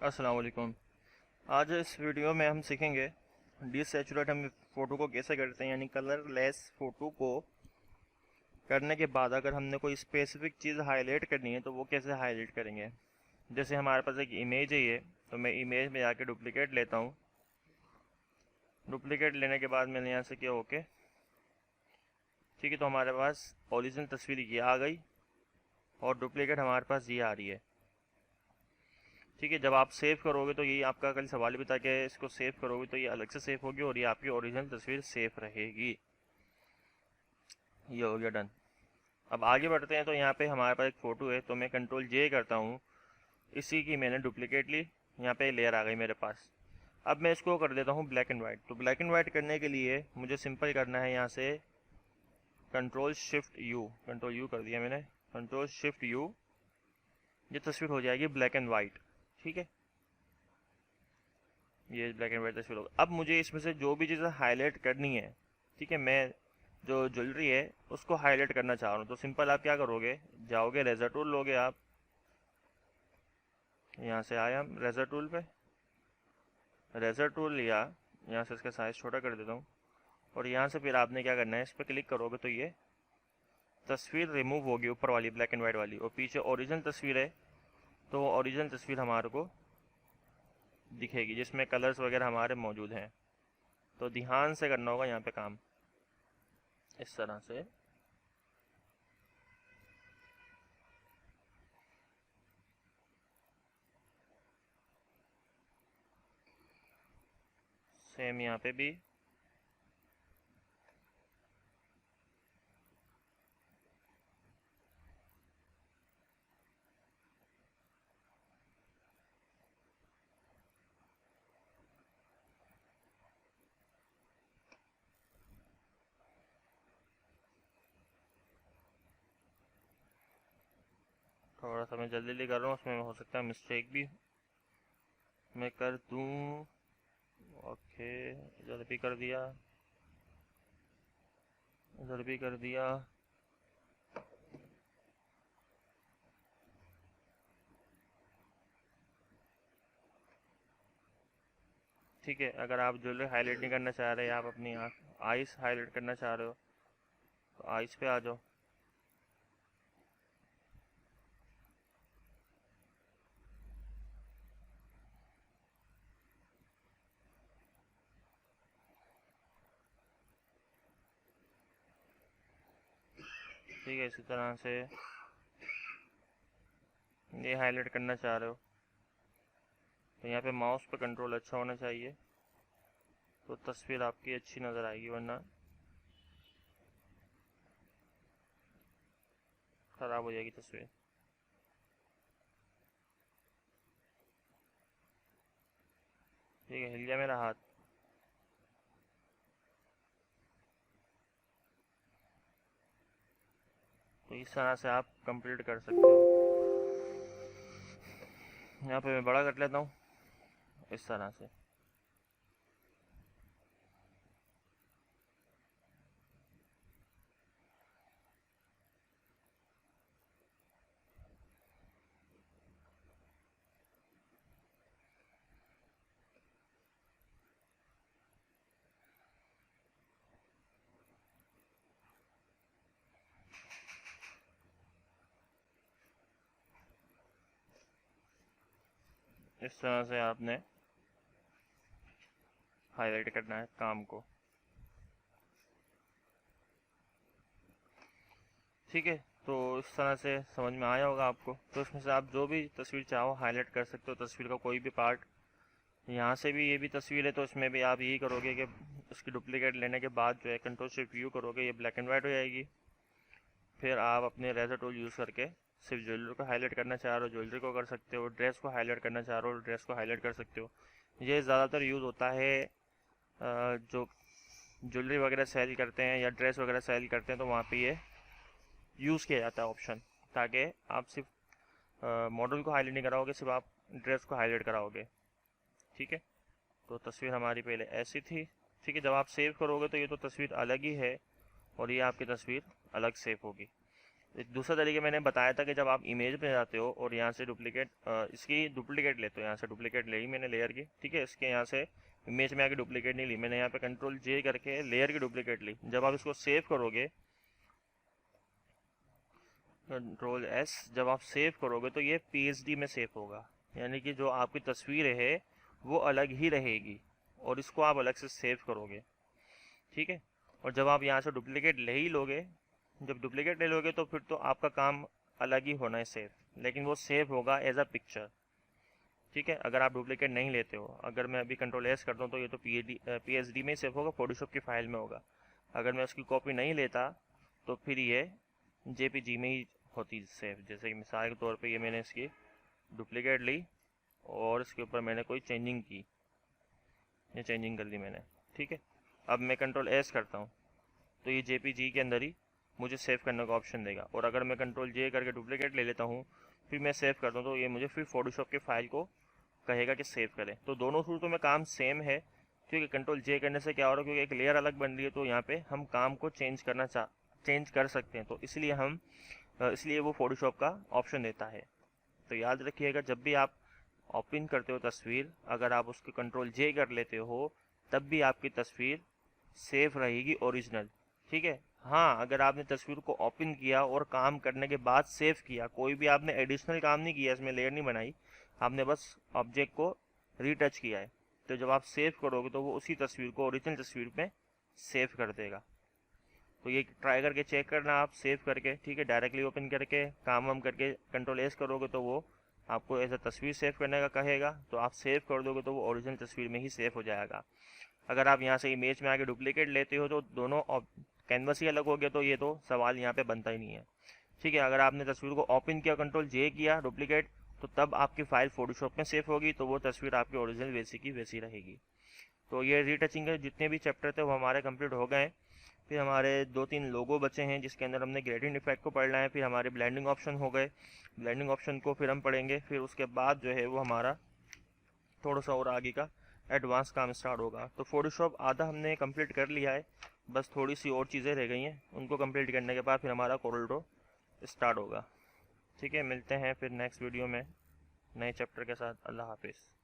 अस्सलाम वालेकुम। आज इस वीडियो में हम सीखेंगे डीसैचुरेट हम फ़ोटो को कैसे करते हैं, यानी कलरलेस फ़ोटो को करने के बाद अगर हमने कोई स्पेसिफिक चीज़ हाईलाइट करनी है तो वो कैसे हाईलाइट करेंगे। जैसे हमारे पास एक इमेज है ये, तो मैं इमेज में जाके डुप्लिकेट लेता हूँ। डुप्लिकेट लेने के बाद मैंने यहाँ से किया ओके, ठीक है। तो हमारे पास ओरिजिनल तस्वीर ये आ गई और डुप्लिकेट हमारे पास ये आ रही है, ठीक है। जब आप सेव करोगे तो ये आपका कल सवाल भी था कि इसको सेव करोगे तो ये अलग से सेव होगी और ये आपकी ओरिजिनल तस्वीर सेफ रहेगी। ये हो गया डन। अब आगे बढ़ते हैं। तो यहाँ पे हमारे पास एक फ़ोटो है, तो मैं कंट्रोल जे करता हूँ, इसी की मैंने डुप्लीकेट ली, यहाँ पे लेयर आ गई मेरे पास। अब मैं इसको कर देता हूँ ब्लैक एंड वाइट। तो ब्लैक एंड वाइट करने के लिए मुझे सिंपल करना है, यहाँ से control shift you, control you कर दिया मैंने, कंट्रोल शिफ्ट यू, ये तस्वीर हो जाएगी ब्लैक एंड वाइट, ठीक है। ये ब्लैक एंड वाइट तस्वीर होगा। अब मुझे इसमें से जो भी चीज़ें हाईलाइट करनी है, ठीक है, मैं जो ज्वेलरी है उसको हाईलाइट करना चाह रहा हूँ, तो सिंपल आप क्या करोगे, जाओगे रेजर टूल लोगे आप, यहाँ से आया हम रेजर टूल पे, रेजर टूल लिया, यहाँ से इसका साइज़ छोटा कर देता हूँ और यहाँ से फिर आपने क्या करना है, इस पर क्लिक करोगे तो ये तस्वीर रिमूव होगी, ऊपर वाली ब्लैक एंड वाइट वाली, और पीछे ओरिजिनल तस्वीर है तो वो ओरिजिनल तस्वीर हमारे को दिखेगी जिसमें कलर्स वगैरह हमारे मौजूद हैं। तो ध्यान से करना होगा यहाँ पे काम, इस तरह से। सेम यहाँ पे भी, थोड़ा सा मैं जल्दी जल्दी कर रहा हूँ, उसमें हो सकता है मिस्टेक भी मैं कर दूँ। ओके, इधर भी कर दिया, इधर भी कर दिया, ठीक है। अगर आप ज्वेलरी हाईलाइट नहीं करना चाह रहे, आप अपनी आइस हाईलाइट करना चाह रहे हो तो आइस पे आ जाओ, ठीक है। इसी तरह से ये हाईलाइट करना चाह रहे हो तो यहाँ पे माउस पे कंट्रोल अच्छा होना चाहिए, तो तस्वीर आपकी अच्छी नज़र आएगी, वरना ख़राब हो जाएगी तस्वीर। ठीक है, हिल गया मेरा हाथ। तो इस तरह से आप कंप्लीट कर सकते हो। यहाँ पे मैं बड़ा कर लेता हूँ, इस तरह से। इस तरह से आपने हाईलाइट करना है काम को, ठीक है। तो इस तरह से समझ में आया होगा आपको। तो इसमें से आप जो भी तस्वीर चाहो हाईलाइट कर सकते हो, तस्वीर का कोई भी पार्ट। यहाँ से भी ये भी तस्वीर है, तो इसमें भी आप यही करोगे कि उसकी डुप्लीकेट लेने के बाद जो है कंट्रोल शिफ्ट यू करोगे, ये ब्लैक एंड वाइट हो जाएगी। फिर आप अपने रेजर टूल यूज़ करके सिर्फ ज्वेलरी को हाईलाइट करना चाह रहे हो ज्वेलरी को कर सकते हो, ड्रेस को हाईलाइट करना चाह रहे हो ड्रेस को हाईलाइट कर सकते हो। ये ज़्यादातर यूज़ होता है जो ज्वेलरी वगैरह सेल करते हैं या ड्रेस वगैरह सेल करते हैं, तो वहाँ पे ये यूज़ किया जाता है ऑप्शन, ताकि आप सिर्फ मॉडल को हाईलाइट नहीं कराओगे, सिर्फ आप ड्रेस को हाईलाइट कराओगे, ठीक है। तो तस्वीर हमारी पहले ऐसी थी, ठीक है। जब आप सेव करोगे तो ये तो तस्वीर अलग ही है और ये आपकी तस्वीर अलग सेव होगी। एक दूसरा तरीके मैंने बताया था कि जब आप इमेज पे जाते हो और यहाँ से डुप्लीकेट इसकी डुप्लीकेट लेते हो, यहाँ से डुप्लीकेट ले ही मैंने लेयर की, ठीक है। इसके यहाँ से इमेज में आके डुप्लीकेट नहीं ली मैंने, यहाँ पे कंट्रोल जे करके लेयर की डुप्लीकेट ली। जब आप इसको सेव करोगे, कंट्रोल एस, जब आप सेव करोगे तो ये PSD में सेव होगा, यानी कि जो आपकी तस्वीर है वो अलग ही रहेगी और इसको आप अलग से सेव करोगे, ठीक है। और जब आप यहाँ से डुप्लीकेट ले ही लोगे, जब डुप्लीकेट ले लोगे तो फिर तो आपका काम अलग ही होना है सेव, लेकिन वो सेव होगा एज अ पिक्चर, ठीक है। अगर आप डुप्लीकेट नहीं लेते हो, अगर मैं अभी कंट्रोल एस करता हूँ तो ये तो PSD में ही सेव होगा, फोटोशॉप की फाइल में होगा। अगर मैं उसकी कॉपी नहीं लेता तो फिर ये JPG में ही होती सेव। जैसे कि मिसाल के तौर पे ये मैंने इसकी डुप्लीकेट ली और इसके ऊपर मैंने कोई चेंजिंग की, ये चेंजिंग कर ली मैंने, ठीक है। अब मैं कंट्रोल एस करता हूँ तो ये JPG के अंदर ही मुझे सेव करने का ऑप्शन देगा। और अगर मैं कंट्रोल जे करके डुप्लीकेट ले लेता हूँ फिर मैं सेव करता हूँ तो ये मुझे फिर फोटोशॉप के फाइल को कहेगा कि सेव करें। तो दोनों सूरतों में काम सेम है, ठीक है। कंट्रोल जे करने से क्या हो रहा है, क्योंकि एक लेयर अलग बन रही है तो यहाँ पे हम काम को चेंज कर सकते हैं, तो इसलिए वो फोटोशॉप का ऑप्शन देता है। तो याद रखिएगा, जब भी आप ओपन करते हो तस्वीर, अगर आप उसको कंट्रोल जे कर लेते हो तब भी आपकी तस्वीर सेफ रहेगी ओरिजिनल, ठीक है। हाँ, अगर आपने तस्वीर को ओपन किया और काम करने के बाद सेव किया, कोई भी आपने एडिशनल काम नहीं किया, इसमें लेयर नहीं बनाई, आपने बस ऑब्जेक्ट को रीटच किया है, तो जब आप सेव करोगे तो वो उसी तस्वीर को ओरिजिनल तस्वीर में सेव कर देगा। तो ये ट्राई करके चेक करना आप सेव करके, ठीक है। डायरेक्टली ओपन करके काम वाम करके कंट्रोल एस करोगे तो वो आपको ऐसा तस्वीर सेव करने का कहेगा, तो आप सेव कर दोगे तो वो ओरिजिनल तस्वीर में ही सेव हो जाएगा। अगर आप यहाँ से इमेज में आके डुप्लीकेट लेते हो तो दोनों कैनवस ही अलग हो गया, तो ये तो सवाल यहाँ पे बनता ही नहीं है, ठीक है। अगर आपने तस्वीर को ओपन किया, कंट्रोल जे किया डुप्लीकेट, तो तब आपकी फाइल फोटोशॉप में सेव होगी, तो वो तस्वीर आपकी ओरिजिनल वैसी की वैसी रहेगी। तो ये रीटचिंग के जितने भी चैप्टर थे वो हमारे कंप्लीट हो गए। फिर हमारे 2-3 लोगो बचे हैं जिसके अंदर हमने ग्रेडियंट इफेक्ट को पढ़ना है। फिर हमारे ब्लेंडिंग ऑप्शन हो गए, ब्लेंडिंग ऑप्शन को फिर हम पढ़ेंगे। फिर उसके बाद जो है वो हमारा थोड़ा सा और आगे का एडवांस काम स्टार्ट होगा। तो फोटोशॉप आधा हमने कंप्लीट कर लिया है, बस थोड़ी सी और चीज़ें रह गई हैं, उनको कंप्लीट करने के बाद फिर हमारा कोरल ड्रॉ स्टार्ट होगा, ठीक है। मिलते हैं फिर नेक्स्ट वीडियो में नए चैप्टर के साथ। अल्लाह हाफिज़।